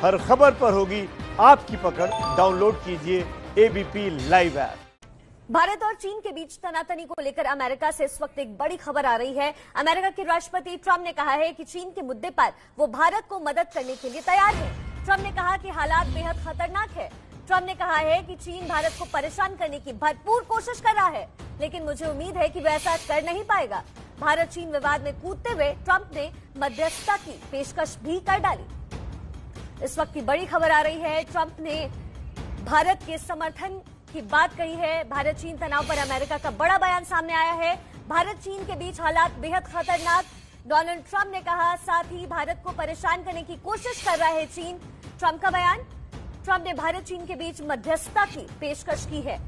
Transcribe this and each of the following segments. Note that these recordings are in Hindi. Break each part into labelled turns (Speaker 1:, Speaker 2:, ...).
Speaker 1: हर खबर पर होगी आपकी पकड़। डाउनलोड कीजिए एबीपी लाइव ऐप।
Speaker 2: भारत और चीन के बीच तनातनी को लेकर अमेरिका से इस वक्त एक बड़ी खबर आ रही है। अमेरिका के राष्ट्रपति ट्रंप ने कहा है कि चीन के मुद्दे पर वो भारत को मदद करने के लिए तैयार है। ट्रंप ने कहा कि हालात बेहद खतरनाक है। ट्रंप ने कहा है कि चीन भारत को परेशान करने की भरपूर कोशिश कर रहा है, लेकिन मुझे उम्मीद है कि वह ऐसा कर नहीं पाएगा। भारत चीन विवाद में कूदते हुए ट्रंप ने मध्यस्थता की पेशकश भी कर डाली। इस वक्त की बड़ी खबर आ रही है, ट्रंप ने भारत के समर्थन की बात कही है। भारत चीन तनाव पर अमेरिका का बड़ा बयान सामने आया है। भारत चीन के बीच हालात बेहद खतरनाक, डोनाल्ड ट्रंप ने कहा। साथ ही भारत को परेशान करने की कोशिश कर रहा है चीन। ट्रंप का बयान, ट्रंप ने भारत चीन के बीच मध्यस्थता की पेशकश की है।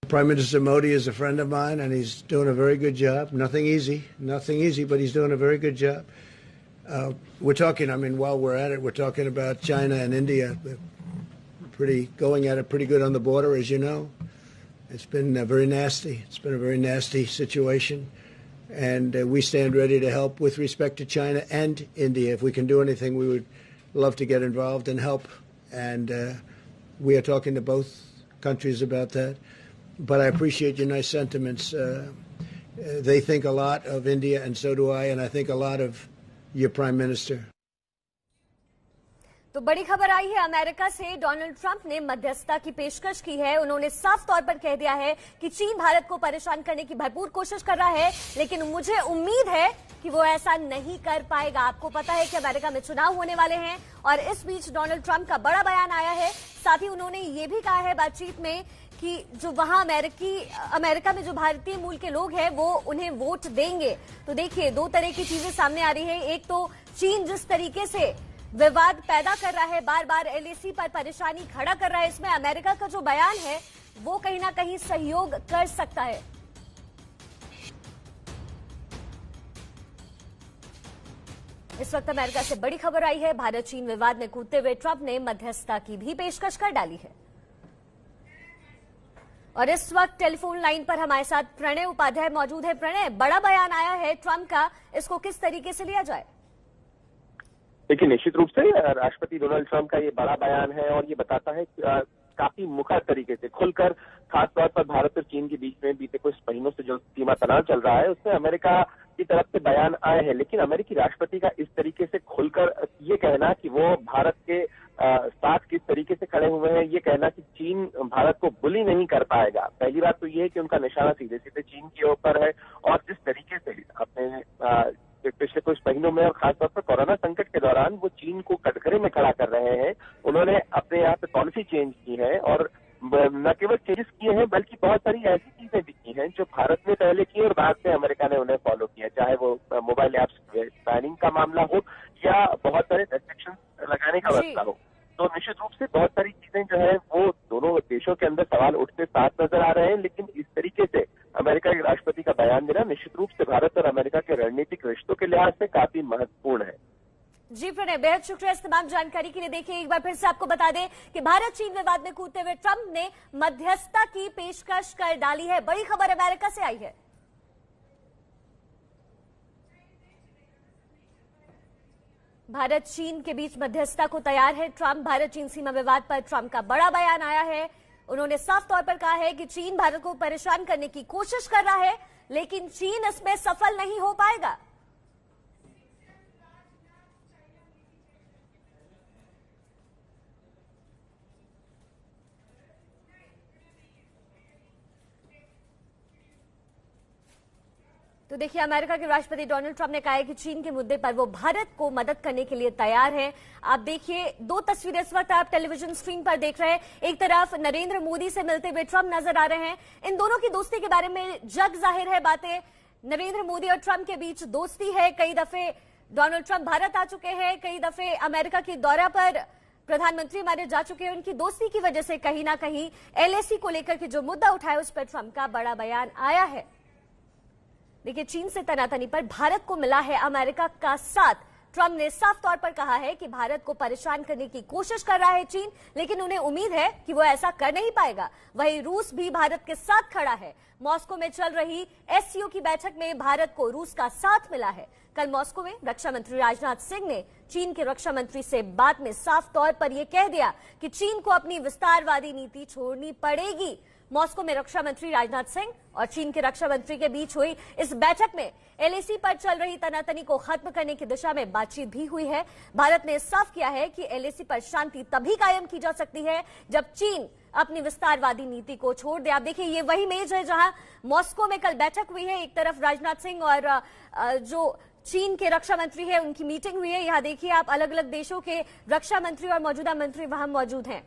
Speaker 3: Prime Minister Modi is a friend of mine, and he's doing a very good job. Nothing easy, but he's doing a very good job. We're talking, while we're at it, we're talking about China and India. Going at it pretty good on the border, as you know. It's been very nasty. It's been a very nasty situation. And we stand ready to help with respect to China and India. If we can do anything, we would love to get involved and help. And we are talking to both countries about that. But I appreciate your nice sentiments. They think a lot of India, and so do I, and I think a lot of your Prime Minister.
Speaker 2: तो बड़ी खबर आई है अमेरिका से। डोनाल्ड ट्रंप ने मध्यस्थता की पेशकश की है। उन्होंने साफ तौर पर कह दिया है कि चीन भारत को परेशान करने की भरपूर कोशिश कर रहा है, लेकिन मुझे उम्मीद है कि वो ऐसा नहीं कर पाएगा। आपको पता है कि अमेरिका में चुनाव होने वाले हैं और इस बीच डोनाल्ड ट्रंप का बड़ा बयान आया है। साथ ही उन्होंने ये भी कहा है बातचीत में कि जो वहां अमेरिका में जो भारतीय मूल के लोग हैं वो उन्हें वोट देंगे। तो देखिए, दो तरह की चीजें सामने आ रही है। एक तो चीन जिस तरीके से विवाद पैदा कर रहा है, बार बार एलएसी पर परेशानी खड़ा कर रहा है, इसमें अमेरिका का जो बयान है वो कहीं ना कहीं सहयोग कर सकता है। इस वक्त अमेरिका से बड़ी खबर आई है। भारत चीन विवाद में कूदते हुए ट्रंप ने मध्यस्थता की भी पेशकश कर डाली है। और इस वक्त टेलीफोन लाइन पर हमारे साथ प्रणय उपाध्याय मौजूद है। प्रणय, बड़ा बयान आया है ट्रंप का, इसको किस तरीके से लिया जाए?
Speaker 4: देखिए, निश्चित रूप से राष्ट्रपति डोनाल्ड ट्रंप का ये बड़ा बयान है और ये बताता है काफी मुखर तरीके से, खुलकर, खासतौर पर भारत और चीन के बीच में बीते कुछ महीनों से जो सीमा तनाव चल रहा है उसमें अमेरिका की तरफ से बयान आए हैं। लेकिन अमेरिकी राष्ट्रपति का इस तरीके से खुलकर ये कहना कि वो भारत के साथ किस तरीके से खड़े हुए हैं, ये कहना कि चीन भारत को बुली नहीं कर पाएगा। पहली बात तो ये है कि उनका निशाना सीधे सीधे चीन के ऊपर है और जिस तरीके से अपने पिछले कुछ महीनों में और खासतौर पर कोरोना संकट के दौरान वो चीन को कटघरे में खड़ा कर रहे हैं, उन्होंने अपने यहाँ पे पॉलिसी चेंज की है और न केवल चेंजेस किए हैं बल्कि बहुत सारी ऐसी चीजें भी की हैं जो भारत ने पहले की और बाद में अमेरिका ने उन्हें फॉलो किया, चाहे वो मोबाइल ऐप्स बैनिंग का मामला हो या बहुत सारे रेस्ट्रिक्शन लगाने का मसला हो। तो निश्चित रूप से बहुत सारी चीजें जो है वो दोनों देशों के अंदर सवाल उठते साफ नजर आ रहे हैं। लेकिन इस तरीके से अमेरिका के राष्ट्रपति का बयान देना निश्चित रूप से भारत और अमेरिका के रणनीतिक रिश्तों के लिहाज से काफी महत्वपूर्ण है।
Speaker 2: जी प्रणय, बेहद शुक्रिया इस तमाम जानकारी के लिए। देखिए, एक बार फिर से आपको बता दें कि भारत चीन विवाद में कूदते हुए ट्रंप ने मध्यस्थता की पेशकश कर डाली है। बड़ी खबर अमेरिका से आई है। भारत चीन के बीच मध्यस्थता को तैयार है ट्रंप। भारत चीन सीमा विवाद पर ट्रंप का बड़ा बयान आया है। उन्होंने साफ तौर पर कहा है कि चीन भारत को परेशान करने की कोशिश कर रहा है, लेकिन चीन इसमें सफल नहीं हो पाएगा। तो देखिए, अमेरिका के राष्ट्रपति डोनाल्ड ट्रंप ने कहा है कि चीन के मुद्दे पर वो भारत को मदद करने के लिए तैयार हैं। आप देखिए, दो तस्वीरें इस वक्त आप टेलीविजन स्क्रीन पर देख रहे हैं। एक तरफ नरेंद्र मोदी से मिलते हुए ट्रंप नजर आ रहे हैं। इन दोनों की दोस्ती के बारे में जग जाहिर है बातें। नरेंद्र मोदी और ट्रंप के बीच दोस्ती है। कई दफे डोनाल्ड ट्रंप भारत आ चुके हैं, कई दफे अमेरिका के दौरा पर प्रधानमंत्री हमारे जा चुके हैं। उनकी दोस्ती की वजह से कहीं ना कहीं एलएसी को लेकर के जो मुद्दा उठाया उस पर ट्रंप का बड़ा बयान आया है। देखिए, चीन से तनातनी पर भारत को मिला है अमेरिका का साथ। ट्रंप ने साफ तौर पर कहा है कि भारत को परेशान करने की कोशिश कर रहा है चीन, लेकिन उन्हें उम्मीद है कि वो ऐसा कर नहीं पाएगा। वहीं रूस भी भारत के साथ खड़ा है। मॉस्को में चल रही एससीओ की बैठक में भारत को रूस का साथ मिला है। कल मॉस्को में रक्षा मंत्री राजनाथ सिंह ने चीन के रक्षा मंत्री से बात में साफ तौर पर यह कह दिया कि चीन को अपनी विस्तारवादी नीति छोड़नी पड़ेगी। मॉस्को में रक्षा मंत्री राजनाथ सिंह और चीन के रक्षा मंत्री के बीच हुई इस बैठक में एलएसी पर चल रही तनातनी को खत्म करने की दिशा में बातचीत भी हुई है। भारत ने साफ किया है कि एलएसी पर शांति तभी कायम की जा सकती है जब चीन अपनी विस्तारवादी नीति को छोड़ दे। आप देखिए, ये वही मेज है जहां मॉस्को में कल बैठक हुई है। एक तरफ राजनाथ सिंह और जो चीन के रक्षा मंत्री है उनकी मीटिंग हुई है। यहां देखिए आप, अलग अलग देशों के रक्षा मंत्री और मौजूदा मंत्री वहां मौजूद हैं।